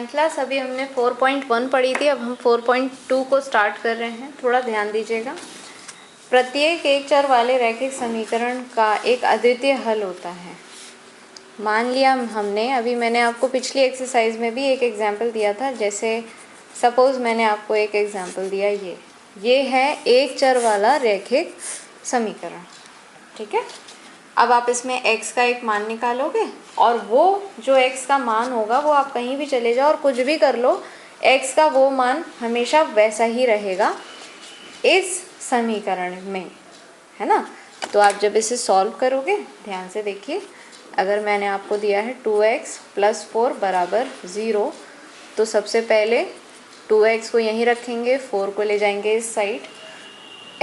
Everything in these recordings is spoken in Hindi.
9th class. अभी हमने 4.1 पढ़ी थी, अब हम 4.2 को स्टार्ट कर रहे हैं। थोड़ा ध्यान दीजिएगा। प्रत्येक एक चर वाले रैखिक समीकरण का एक अद्वितीय हल होता है। मान लिया हमने, अभी मैंने आपको पिछली एक्सरसाइज में भी एक एग्जाम्पल दिया था। जैसे सपोज़ मैंने आपको एक एग्जाम्पल दिया, ये है एक चर वाला रैखिक समीकरण, ठीक है। अब आप इसमें x का एक मान निकालोगे और वो जो x का मान होगा वो आप कहीं भी चले जाओ और कुछ भी कर लो, x का वो मान हमेशा वैसा ही रहेगा इस समीकरण में, है ना। तो आप जब इसे सॉल्व करोगे, ध्यान से देखिए, अगर मैंने आपको दिया है 2x + 4 = 0, तो सबसे पहले 2x को यहीं रखेंगे, 4 को ले जाएंगे इस साइड,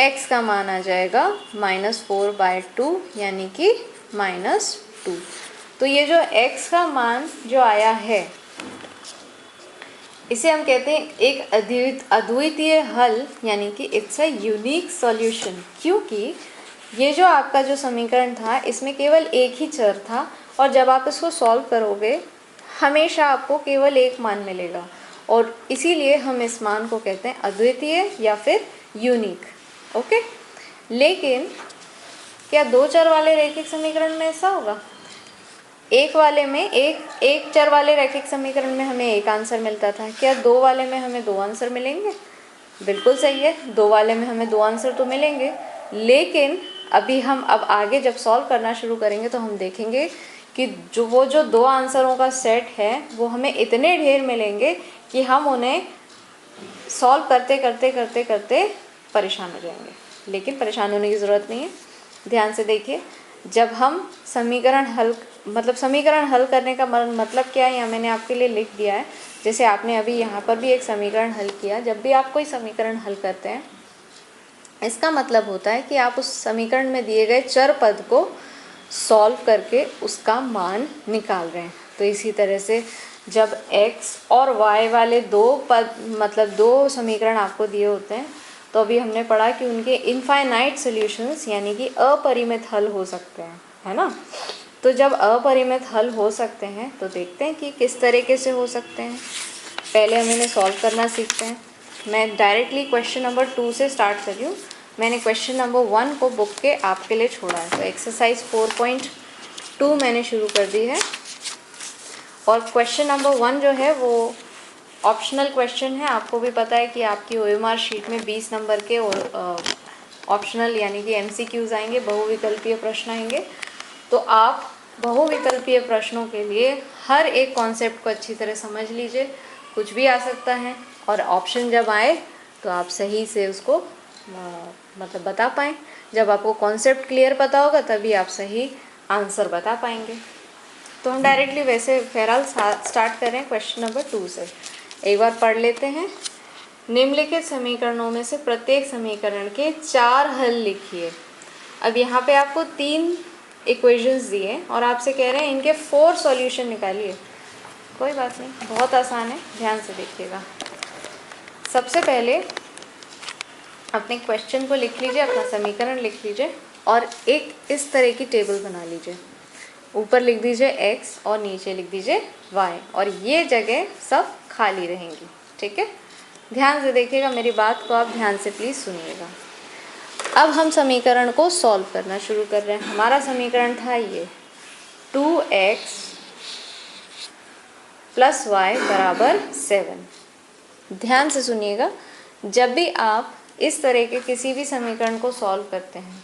x का मान आ जाएगा -4/2 यानी कि -2। तो ये जो x का मान जो आया है, इसे हम कहते हैं एक अद्वितीय हल, यानी कि इट्स अ यूनिक सॉल्यूशन। क्योंकि ये जो आपका जो समीकरण था, इसमें केवल एक ही चर था और जब आप इसको सॉल्व करोगे हमेशा आपको केवल एक मान मिलेगा, और इसीलिए हम इस मान को कहते हैं अद्वितीय या फिर यूनिक। ओके। लेकिन क्या दो चर वाले रैखिक समीकरण में ऐसा होगा? एक वाले में एक चर वाले रैखिक समीकरण में हमें एक आंसर मिलता था, क्या दो वाले में हमें दो आंसर मिलेंगे? बिल्कुल सही है, दो वाले में हमें दो आंसर तो मिलेंगे। लेकिन अभी हम आगे जब सॉल्व करना शुरू करेंगे तो हम देखेंगे कि जो दो आंसरों का सेट है वो हमें इतने ढेर मिलेंगे कि हम उन्हें सॉल्व करते करते करते करते परेशान हो जाएंगे। लेकिन परेशान होने की ज़रूरत नहीं है। ध्यान से देखिए, जब हम समीकरण हल करने का मतलब क्या है, यहाँ मैंने आपके लिए लिख दिया है। जैसे आपने अभी यहाँ पर भी एक समीकरण हल किया। जब भी आप कोई समीकरण हल करते हैं, इसका मतलब होता है कि आप उस समीकरण में दिए गए चर पद को सॉल्व करके उसका मान निकाल रहे हैं। तो इसी तरह से जब x और y वाले दो पद दो समीकरण आपको दिए होते हैं, तो अभी हमने पढ़ा कि उनके इनफाइनाइट सॉल्यूशंस यानी कि अपरिमित हल हो सकते हैं, है ना। तो जब अपरिमित हल हो सकते हैं तो देखते हैं कि किस तरीके से हो सकते हैं। पहले हम इन्हें सॉल्व करना सीखते हैं। मैं डायरेक्टली क्वेश्चन नंबर 2 से स्टार्ट कर रही हूँ। मैंने क्वेश्चन नंबर 1 को बुक के आपके लिए छोड़ा है। तो एक्सरसाइज 4.2 मैंने शुरू कर दी है, और क्वेश्चन नंबर 1 जो है वो ऑप्शनल क्वेश्चन है। आपको भी पता है कि आपकी OMR शीट में 20 नंबर के ऑप्शनल यानी कि MCQs आएंगे, बहुविकल्पीय प्रश्न आएंगे। तो आप बहुविकल्पीय प्रश्नों के लिए हर एक कॉन्सेप्ट को अच्छी तरह समझ लीजिए। कुछ भी आ सकता है, और ऑप्शन जब आए तो आप सही से उसको बता पाएँ। जब आपको कॉन्सेप्ट क्लियर पता होगा तभी आप सही आंसर बता पाएंगे। तो हम डायरेक्टली वैसे बहरहाल स्टार्ट कर रहे हैं क्वेश्चन नंबर 2 से। एक बार पढ़ लेते हैं। निम्नलिखित समीकरणों में से प्रत्येक समीकरण के 4 हल लिखिए। अब यहाँ पे आपको 3 इक्वेशंस दिए और आपसे कह रहे हैं इनके 4 सॉल्यूशन निकालिए। कोई बात नहीं, बहुत आसान है, ध्यान से देखिएगा। सबसे पहले अपने क्वेश्चन को लिख लीजिए, अपना समीकरण लिख लीजिए और एक इस तरह की टेबल बना लीजिए। ऊपर लिख दीजिए x और नीचे लिख दीजिए y, और ये जगह सब खाली रहेंगी, ठीक है। ध्यान से देखिएगा, मेरी बात को आप ध्यान से प्लीज़ सुनिएगा। अब हम समीकरण को सॉल्व करना शुरू कर रहे हैं। हमारा समीकरण था ये 2x + y = 7। ध्यान से सुनिएगा, जब भी आप इस तरह के किसी भी समीकरण को सॉल्व करते हैं,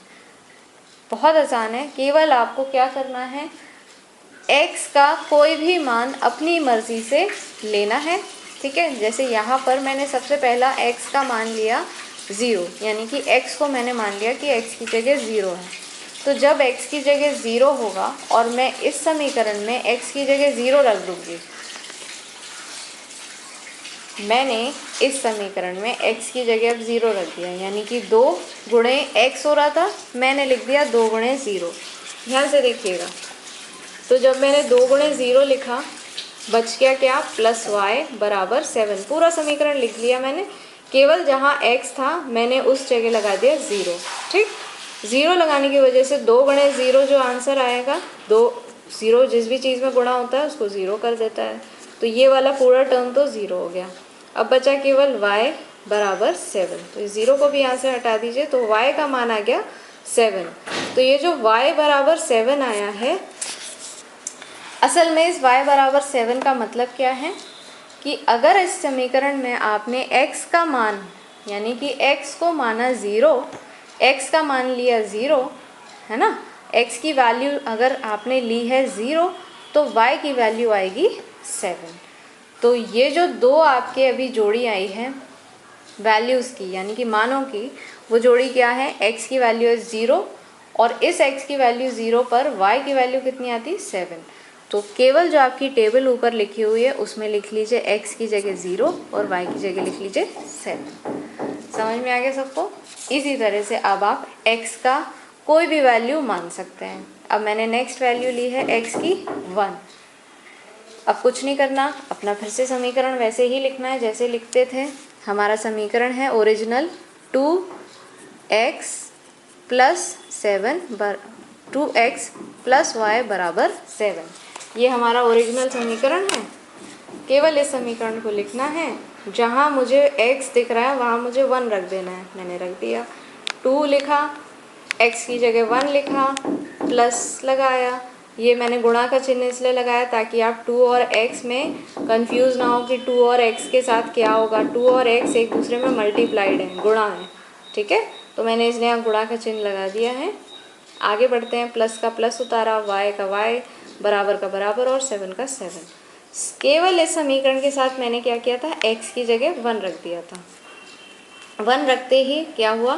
बहुत आसान है। केवल आपको क्या करना है, x का कोई भी मान अपनी मर्ज़ी से लेना है, ठीक है। जैसे यहाँ पर मैंने सबसे पहला x का मान लिया 0, यानी कि x को मैंने मान लिया कि x की जगह 0 है। तो जब x की जगह 0 होगा और मैं इस समीकरण में x की जगह 0 रख दूँगी, मैंने इस समीकरण में x की जगह अब 0 रख दिया, यानी कि 2 गुणे x हो रहा था, मैंने लिख दिया 2 गुणे 0। ध्यान से देखिएगा, तो जब मैंने 2 गुणे 0 लिखा, बच गया क्या, +y = 7। पूरा समीकरण लिख लिया मैंने, केवल जहाँ x था मैंने उस जगह लगा दिया 0, ठीक। 0 लगाने की वजह से 2 गुणे 0 जो आंसर आएगा, 0 जिस भी चीज़ में गुणा होता है उसको 0 कर देता है। तो ये वाला पूरा टर्म तो 0 हो गया। अब बचा केवल y बराबर 7, तो इस 0 को भी यहाँ से हटा दीजिए, तो y का मान आ गया 7। तो ये जो y बराबर 7 आया है, असल में इस y बराबर 7 का मतलब क्या है कि अगर इस समीकरण में आपने x का मान यानी कि x को माना 0, x का मान लिया 0 है ना, x की वैल्यू अगर आपने ली है 0 तो y की वैल्यू आएगी 7। तो ये जो दो आपके अभी जोड़ी आई है वैल्यूज़ की यानी कि मानों की, वो जोड़ी क्या है, x की वैल्यू है 0 और इस x की वैल्यू 0 पर y की वैल्यू कितनी आती है 7। तो केवल जो आपकी टेबल ऊपर लिखी हुई है उसमें लिख लीजिए x की जगह 0 और y की जगह लिख लीजिए 7। समझ में आ गया सबको? इसी तरह से अब आप x का कोई भी वैल्यू मान सकते हैं। अब मैंने नेक्स्ट वैल्यू ली है x की 1। अब कुछ नहीं करना, अपना फिर से समीकरण वैसे ही लिखना है जैसे लिखते थे। हमारा समीकरण है original 2x plus 7 2x plus y बराबर 7। ये हमारा ओरिजिनल समीकरण है। केवल इस समीकरण को लिखना है, जहाँ मुझे x दिख रहा है वहाँ मुझे 1 रख देना है। मैंने रख दिया, 2 लिखा, x की जगह 1 लिखा, प्लस लगाया। ये मैंने गुणा का चिन्ह इसलिए लगाया ताकि आप 2 और x में कंफ्यूज ना हो कि 2 और x के साथ क्या होगा। 2 और x एक दूसरे में मल्टीप्लाइड है, गुणा है, ठीक है। तो मैंने इसलिए यहाँ गुणा का चिन्ह लगा दिया है। आगे बढ़ते हैं, प्लस का प्लस उतारा, y का y, बराबर का बराबर और 7 का 7। केवल इस समीकरण के साथ मैंने क्या किया था, x की जगह 1 रख दिया था। 1 रखते ही क्या हुआ,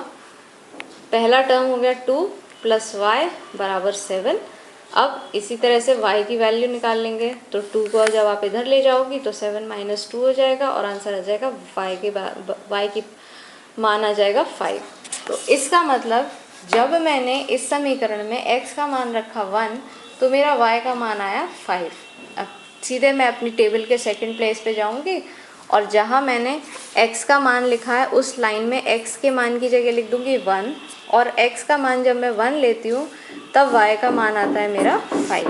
पहला टर्म हो गया 2 प्लस y बराबर 7। अब इसी तरह से y की वैल्यू निकाल लेंगे, तो 2 को जब आप इधर ले जाओगी तो 7 माइनस 2 हो जाएगा और आंसर आ जाएगा y की मान आ जाएगा 5। तो इसका मतलब जब मैंने इस समीकरण में x का मान रखा 1 तो मेरा y का मान आया 5। अब सीधे मैं अपनी टेबल के सेकंड प्लेस पे जाऊंगी और जहाँ मैंने x का मान लिखा है उस लाइन में x के मान की जगह लिख दूंगी 1 और x का मान जब मैं 1 लेती हूँ तब y का मान आता है मेरा 5।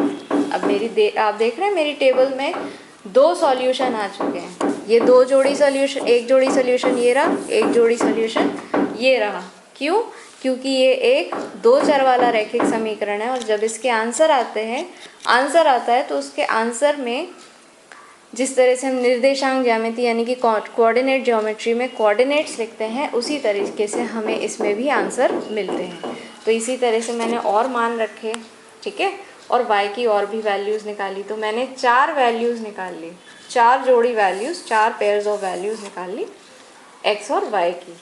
अब आप देख रहे हैं मेरी टेबल में 2 सॉल्यूशन आ चुके हैं। ये 2 जोड़ी सॉल्यूशन, एक जोड़ी सॉल्यूशन ये रहा, एक जोड़ी सॉल्यूशन ये रहा। क्यों? क्योंकि ये एक 2 चर वाला रैखिक समीकरण है और जब इसके आंसर आता है तो उसके आंसर में जिस तरह से हम निर्देशांक ज्यामिति यानी कि कोऑर्डिनेट ज्योमेट्री में कोऑर्डिनेट्स लिखते हैं उसी तरीके से हमें इसमें भी आंसर मिलते हैं। तो इसी तरह से मैंने और मान रखे, ठीक है, और y की और भी वैल्यूज़ निकाली। तो मैंने 4 वैल्यूज़ निकाल ली, 4 जोड़ी वैल्यूज़, 4 पेयर्स ऑफ वैल्यूज़ निकाल ली x और y की।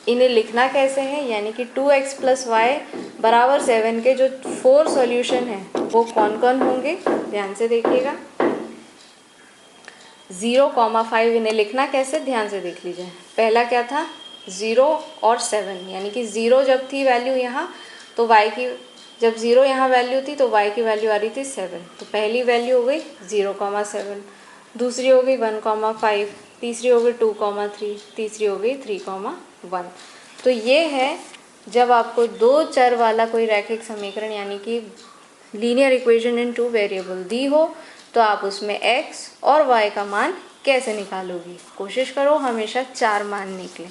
इन्हें लिखना कैसे है, यानी कि 2x प्लस वाई बराबर 7 के जो 4 सॉल्यूशन हैं वो कौन कौन होंगे, ध्यान से देखिएगा। 0,5 इन्हें लिखना कैसे, ध्यान से देख लीजिए। पहला क्या था, 0 और 7, यानी कि 0 जब थी वैल्यू यहाँ तो y की, जब 0 यहाँ वैल्यू थी तो y की वैल्यू आ रही थी 7। तो पहली वैल्यू हो गई 0,7, दूसरी हो गई 1,5, तीसरी हो गई 2,3, तीसरी हो गई 3,1। तो ये है जब आपको 2 चर वाला कोई रैखिक समीकरण यानी कि लीनियर इक्वेशन इन 2 वेरिएबल दी हो तो आप उसमें x और y का मान कैसे निकालोगी। कोशिश करो हमेशा 4 मान निकले।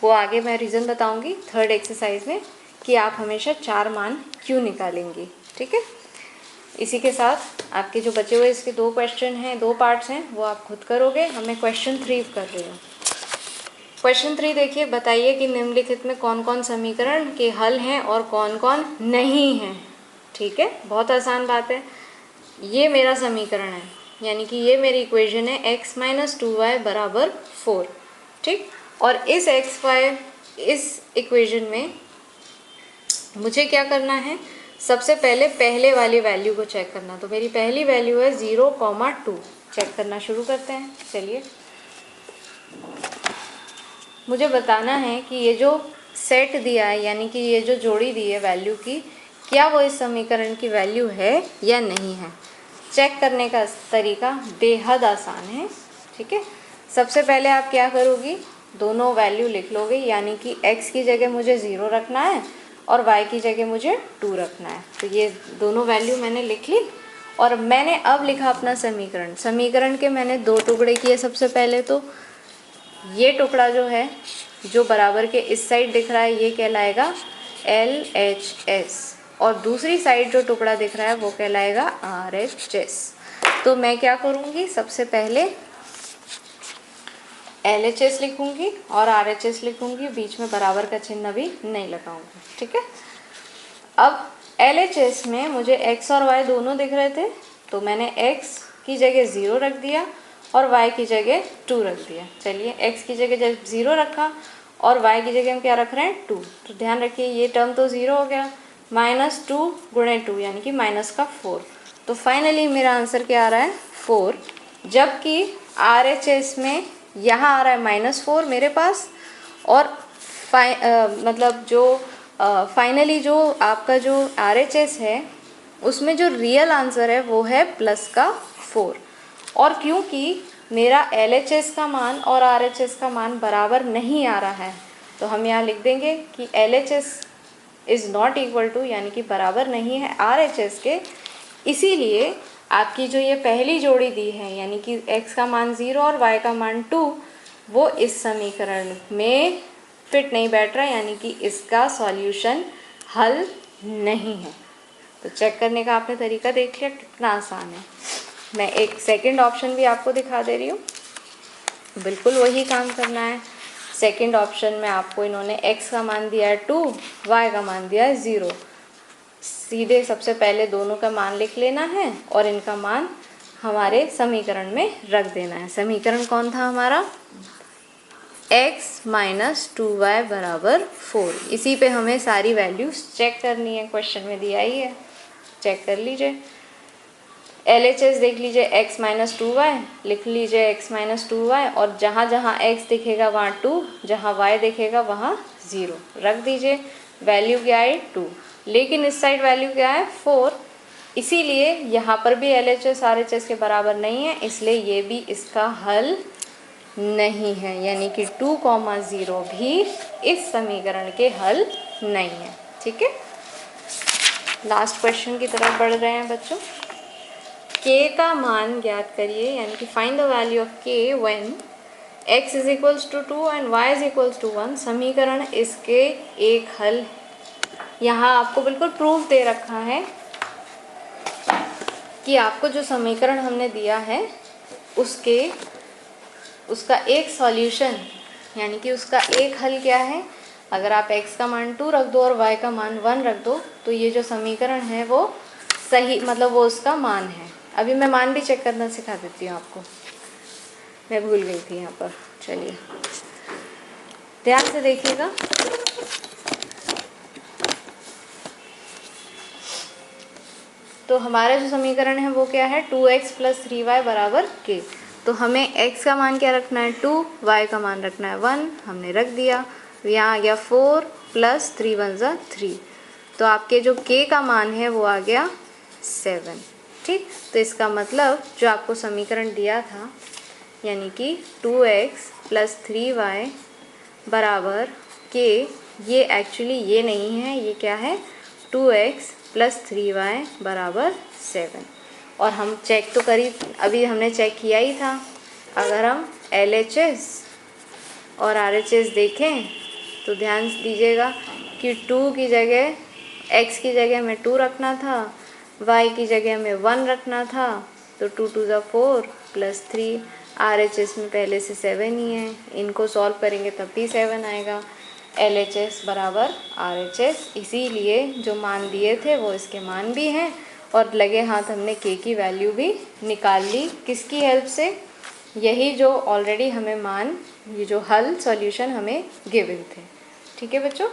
वो आगे मैं रीज़न बताऊंगी 3rd एक्सरसाइज में कि आप हमेशा 4 मान क्यों निकालेंगी, ठीक है। इसी के साथ आपके जो बचे हुए इसके 2 क्वेश्चन हैं, 2 पार्ट्स हैं, वो आप खुद करोगे। हमें क्वेश्चन 3 कर रही हूँ। क्वेश्चन 3 देखिए, बताइए कि निम्नलिखित में कौन कौन समीकरण के हल हैं और कौन कौन नहीं हैं। ठीक है, बहुत आसान बात है। ये मेरा समीकरण है, यानी कि ये मेरी इक्वेशन है x माइनस 2y बराबर 4, ठीक। और इस इस इक्वेशन में मुझे क्या करना है, सबसे पहले वाली वैल्यू को चेक करना। तो मेरी पहली वैल्यू है 0,2। चेक करना शुरू करते हैं। चलिए, मुझे बताना है कि ये जो सेट दिया है यानी कि ये जो जोड़ी दी है वैल्यू की, क्या वो इस समीकरण की वैल्यू है या नहीं है। चेक करने का तरीका बेहद आसान है, ठीक है। सबसे पहले आप क्या करोगी, दोनों वैल्यू लिख लोगे, यानी कि x की जगह मुझे 0 रखना है और y की जगह मुझे 2 रखना है। तो ये दोनों वैल्यू मैंने लिख ली और मैंने अब लिखा अपना समीकरण। समीकरण के मैंने 2 टुकड़े किए। सबसे पहले तो ये टुकड़ा जो है, जो बराबर के इस साइड दिख रहा है, ये कहलाएगा LHS, और दूसरी साइड जो टुकड़ा दिख रहा है वो कहलाएगा RHS। तो मैं क्या करूँगी, सबसे पहले LHS लिखूँगी और RHS लिखूँगी, बीच में बराबर का चिन्ह भी नहीं लगाऊंगी, ठीक है। अब LHS में मुझे x और y दोनों दिख रहे थे, तो मैंने x की जगह 0 रख दिया और y की जगह 2 रख दिया। चलिए, x की जगह जब 0 रखा और y की जगह हम क्या रख रहे हैं, 2, तो ध्यान रखिए ये टर्म तो 0 हो गया, -2 गुणे 2 यानी कि माइनस का 4। तो फाइनली मेरा आंसर क्या आ रहा है, 4, जबकि RHS में यहाँ आ रहा है -4 मेरे पास, और मतलब जो फाइनली जो आपका जो RHS है उसमें जो रियल आंसर है वो है +4। और क्योंकि मेरा LHS का मान और RHS का मान बराबर नहीं आ रहा है, तो हम यहाँ लिख देंगे कि LHS is not equal to, यानी कि बराबर नहीं है RHS के। इसीलिए आपकी जो ये पहली जोड़ी दी है, यानी कि x का मान 0 और y का मान 2, वो इस समीकरण में फिट नहीं बैठ रहा, यानी कि इसका सॉल्यूशन हल नहीं है। तो चेक करने का आपने तरीका देख लिया, कितना आसान है। मैं एक सेकंड ऑप्शन भी आपको दिखा दे रही हूँ, बिल्कुल वही काम करना है। सेकंड ऑप्शन में आपको इन्होंने x का मान दिया है 2, y का मान दिया है 0। सीधे सबसे पहले दोनों का मान लिख लेना है और इनका मान हमारे समीकरण में रख देना है। समीकरण कौन था हमारा, x - 2y = 4। इसी पे हमें सारी वैल्यूज़ चेक करनी है, क्वेश्चन में दिया ही है, चेक कर लीजिए। LHS देख लीजिए, x - 2y लिख लीजिए, x - 2y, और जहाँ जहाँ x दिखेगा वहाँ 2, जहाँ y दिखेगा वहाँ 0 रख दीजिए। वैल्यू क्या है, 2, लेकिन इस साइड वैल्यू क्या है, 4। इसीलिए यहाँ पर भी LHS RHS के बराबर नहीं है, इसलिए ये भी इसका हल नहीं है, यानी कि 2, 0 भी इस समीकरण के हल नहीं है, ठीक है। लास्ट क्वेश्चन की तरफ बढ़ रहे हैं बच्चों। k का मान ज्ञात करिए, यानी कि find the value of k when x = 2 and y = 1। समीकरण इसके एक हल, यहाँ आपको बिल्कुल प्रूफ दे रखा है कि आपको जो समीकरण हमने दिया है उसका एक सॉल्यूशन, यानी कि उसका एक हल क्या है। अगर आप x का मान 2 रख दो और y का मान 1 रख दो, तो ये जो समीकरण है वो सही, मतलब वो उसका मान है। अभी मैं मान भी चेक करना सिखा देती हूँ आपको, मैं भूल गई थी यहाँ पर। चलिए ध्यान से देखिएगा। तो हमारा जो समीकरण है वो क्या है, 2x + 3y = k। तो हमें x का मान क्या रखना है, 2, y का मान रखना है 1, हमने रख दिया। यहाँ आ गया 4 + 3 × 3, तो आपके जो k का मान है वो आ गया 7, ठीक। तो इसका मतलब जो आपको समीकरण दिया था, यानी कि 2x + 3y = k, ये एक्चुअली ये नहीं है, ये क्या है, 2x + 3y = 7। और हम चेक तो करी, अभी हमने चेक किया ही था। अगर हम LHS और RHS देखें तो ध्यान दीजिएगा कि 2 की जगह, x की जगह में 2 रखना था, y की जगह में 1 रखना था, तो 2 × 2 = 4 + 3। RHS में पहले से 7 ही है, इनको सॉल्व करेंगे तब भी 7 आएगा। LHS = RHS, इसीलिए जो मान दिए थे वो इसके मान भी हैं, और लगे हाथ हमने k की वैल्यू भी निकाल ली। किसकी हेल्प से, यही जो ऑलरेडी हमें मान, ये जो हल सॉल्यूशन हमें गिवन थे, ठीक है बच्चों।